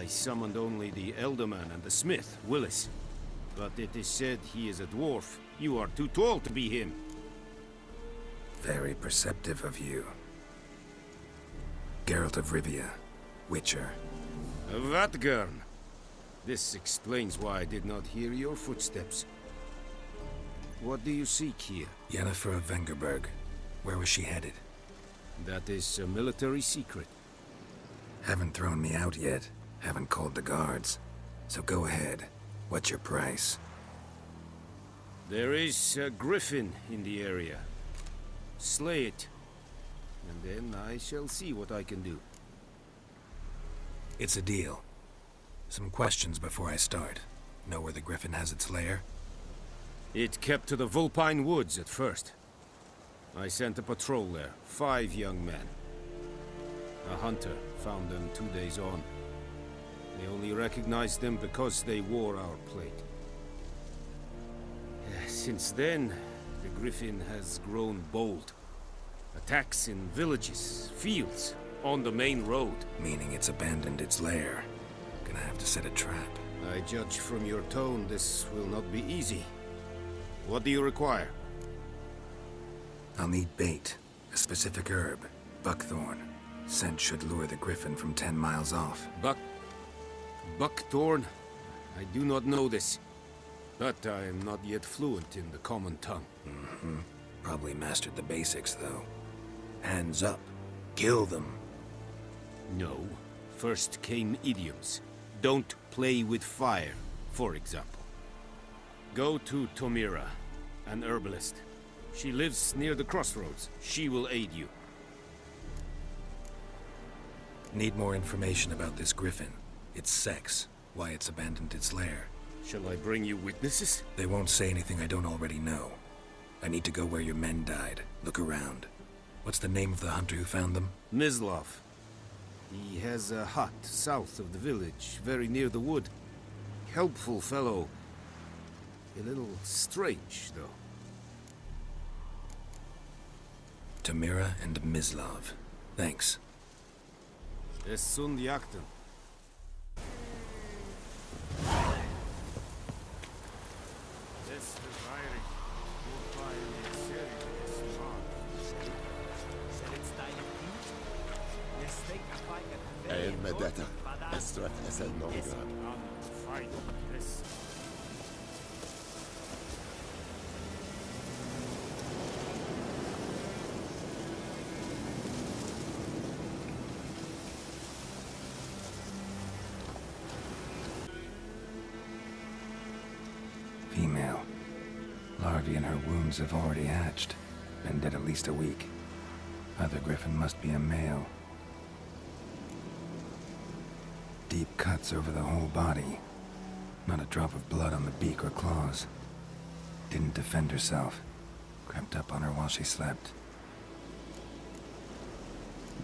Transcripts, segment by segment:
I summoned only the Elderman and the smith, Willis. But it is said he is a dwarf. You are too tall to be him. Very perceptive of you. Geralt of Rivia, Witcher. Vatgern. This explains why I did not hear your footsteps. What do you seek here? Yennefer of Vengerberg. Where was she headed? That is a military secret. Haven't thrown me out yet. Haven't called the guards. So go ahead. What's your price? There is a griffin in the area. Slay it. And then I shall see what I can do. It's a deal. Some questions before I start. Know where the griffin has its lair? It kept to the Vulpine Woods at first. I sent a patrol there, 5 young men. A hunter found them 2 days on. They only recognized them because they wore our plate. Since then, the griffin has grown bold. Attacks in villages, fields, on the main road. Meaning it's abandoned its lair. Gonna have to set a trap. I judge from your tone this will not be easy. What do you require? I'll need bait. A specific herb. Buckthorn. Scent should lure the griffin from 10 miles off. Buckthorn? I do not know this. But I am not yet fluent in the common tongue. Probably mastered the basics, though. Hands up. Kill them. No. First came idioms. Don't play with fire, for example. Go to Tomira, an herbalist. She lives near the crossroads. She will aid you. Need more information about this griffin. Its sex. Why it's abandoned its lair. Shall I bring you witnesses? They won't say anything I don't already know. I need to go where your men died. Look around. What's the name of the hunter who found them? Mislav. He has a hut south of the village, very near the wood. Helpful fellow. A little strange, though. Tomira and Mislav. Thanks. Es sunt jakten. Medetta. Estrat es el nombre. Female. Larvae in her wounds have already hatched. Been dead at least a week. Other griffin must be a male. Deep cuts over the whole body. Not a drop of blood on the beak or claws. Didn't defend herself. Crept up on her while she slept.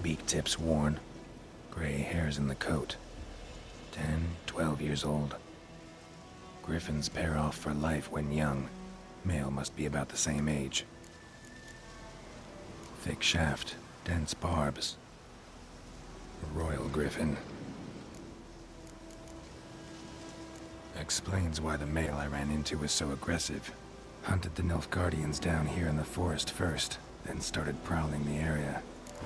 Beak tips worn. Gray hairs in the coat. 10, 12 years old. Griffins pair off for life when young. Male must be about the same age. Thick shaft, dense barbs. A royal griffin. Explains why the male I ran into was so aggressive. Hunted the Nilfgaardians down here in the forest first, then started prowling the area.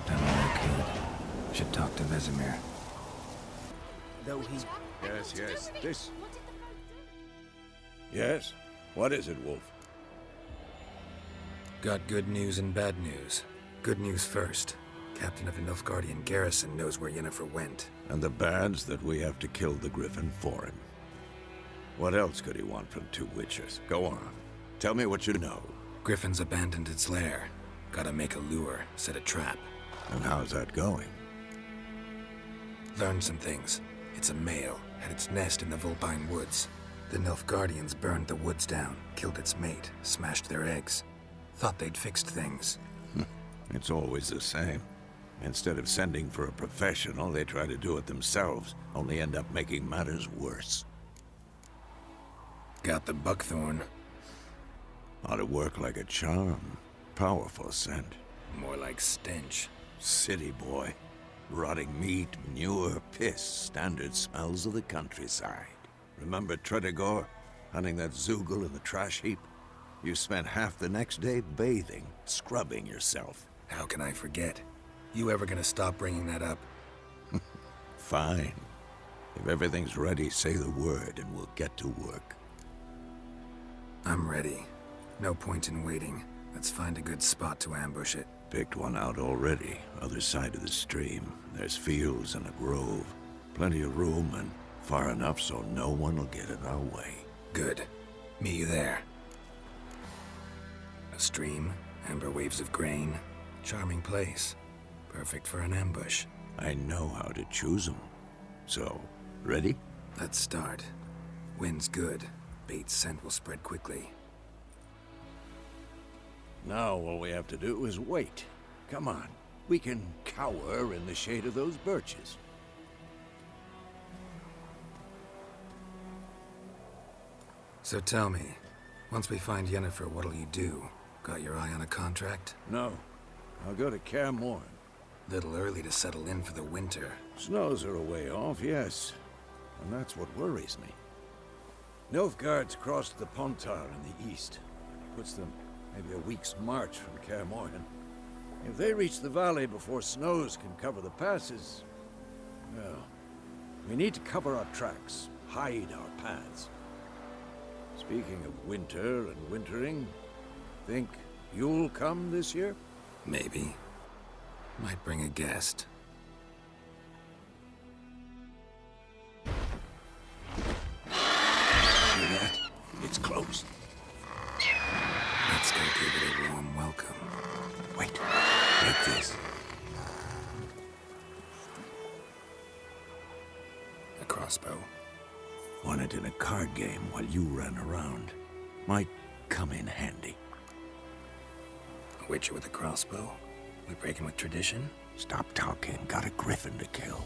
Done all I could. Should talk to Vesemir. Though he... Yes. This... Yes? What is it, Wolf? Got good news and bad news. Good news first. Captain of the Nilfgaardian garrison knows where Yennefer went. And the bad's that we have to kill the griffin for him. What else could he want from 2 witches? Go on. Tell me what you know. Griffin's abandoned its lair. Gotta make a lure, set a trap. And how's that going? Learned some things. It's a male, had its nest in the Vulpine Woods. The Nilfgaardians burned the woods down, killed its mate, smashed their eggs. Thought they'd fixed things. It's always the same. Instead of sending for a professional, they try to do it themselves, only end up making matters worse. Got the buckthorn. Ought to work like a charm. Powerful scent. More like stench. City boy. Rotting meat, manure, piss, standard smells of the countryside. Remember Tretogor, hunting that Zoogle in the trash heap? You spent half the next day bathing, scrubbing yourself. How can I forget? You ever gonna stop bringing that up? Fine. If everything's ready, say the word and we'll get to work. I'm ready. No point in waiting. Let's find a good spot to ambush it. Picked one out already, other side of the stream. There's fields and a grove. Plenty of room and far enough so no one will get in our way. Good. Meet you there. A stream, amber waves of grain. Charming place. Perfect for an ambush. I know how to choose them. So, ready? Let's start. Wind's good. Bait's scent will spread quickly. Now all we have to do is wait. Come on. We can cower in the shade of those birches. So tell me, once we find Yennefer, what'll you do? Got your eye on a contract? No. I'll go to Kaer Morhen. Little early to settle in for the winter. Snows are a way off, yes. And that's what worries me. Nilfgaard's crossed the Pontar in the east. Puts them maybe a week's march from Kaer Morhen. If they reach the valley before snows can cover the passes, well, we need to cover our tracks, hide our paths. Speaking of winter and wintering, think you'll come this year? Maybe. Might bring a guest. Hear that? It's closed. Let's go give it a warm welcome. Wait, take this. A crossbow. Won it in a card game while you ran around. Might come in handy. A witcher with a crossbow? We breaking with tradition? Stop talking. Got a griffin to kill.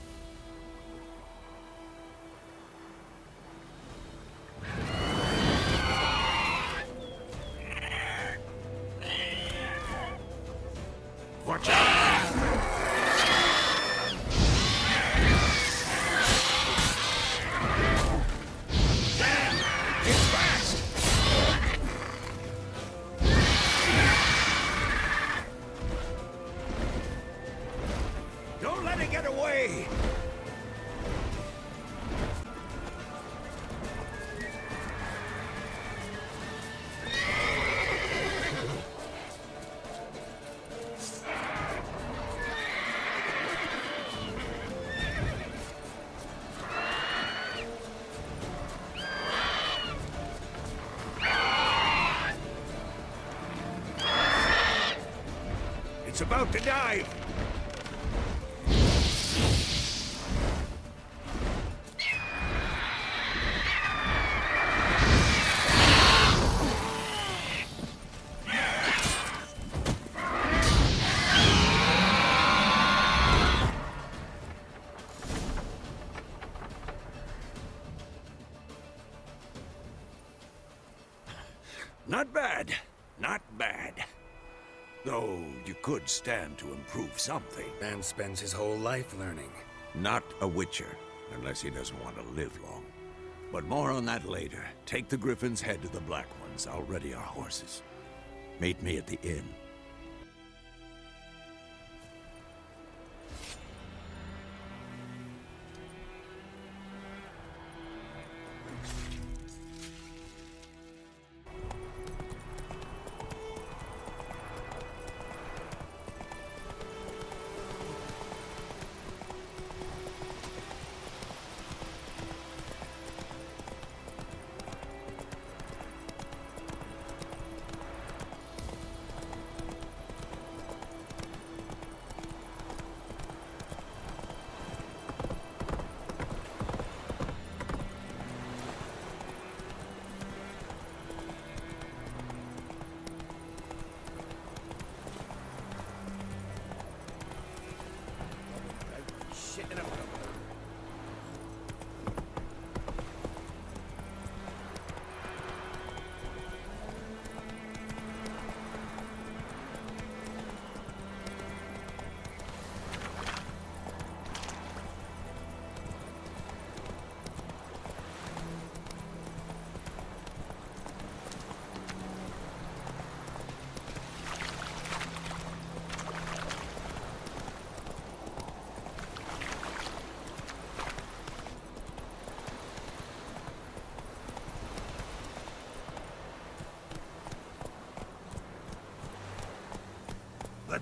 Watch out! Damn! It's fast! Don't let it get away! It's about to dive! Not bad. Not bad. Though you could stand to improve something. Man spends his whole life learning. Not a witcher, unless he doesn't want to live long. But more on that later. Take the Griffin's head to the Black Ones. I'll ready our horses. Meet me at the inn.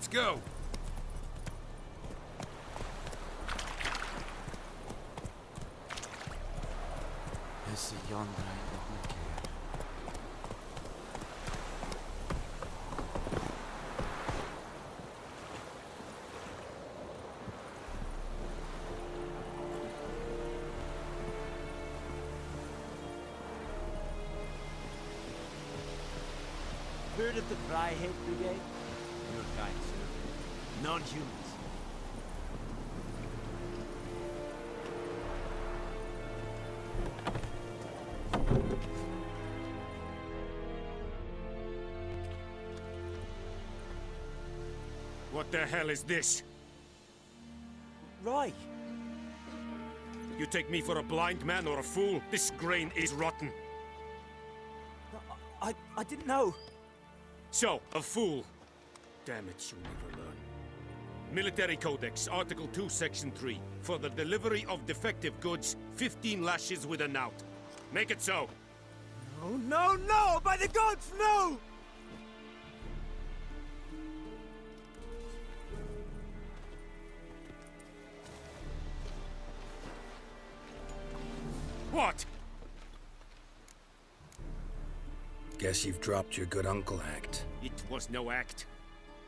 Let's go! Esse yonder ainda me quer. Heard of the Fryhead Brigade? Your kind, sir. Non-humans. What the hell is this? Right. You take me for a blind man or a fool? This grain is rotten. I didn't know. So, a fool. Damn it, you'll never learn. Military Codex, Article 2, Section 3. For the delivery of defective goods, 15 lashes with a knout. Make it so. No, no, no! By the gods, no! What? Guess you've dropped your good uncle act. It was no act.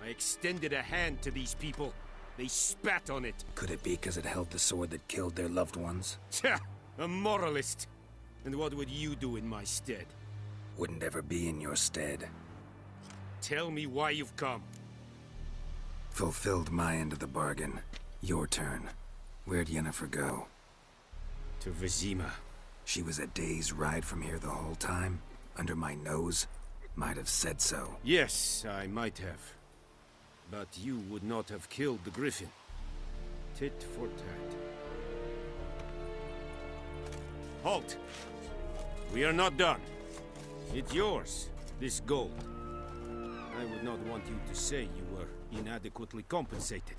I extended a hand to these people. They spat on it. Could it be because it held the sword that killed their loved ones? Tja, a moralist. And what would you do in my stead? Wouldn't ever be in your stead. Tell me why you've come. Fulfilled my end of the bargain. Your turn. Where'd Yennefer go? To Vizima. She was a day's ride from here the whole time? Under my nose? Might have said so. Yes, I might have. But you would not have killed the griffin. Tit for tat. Halt! We are not done. It's yours, this gold. I would not want you to say you were inadequately compensated.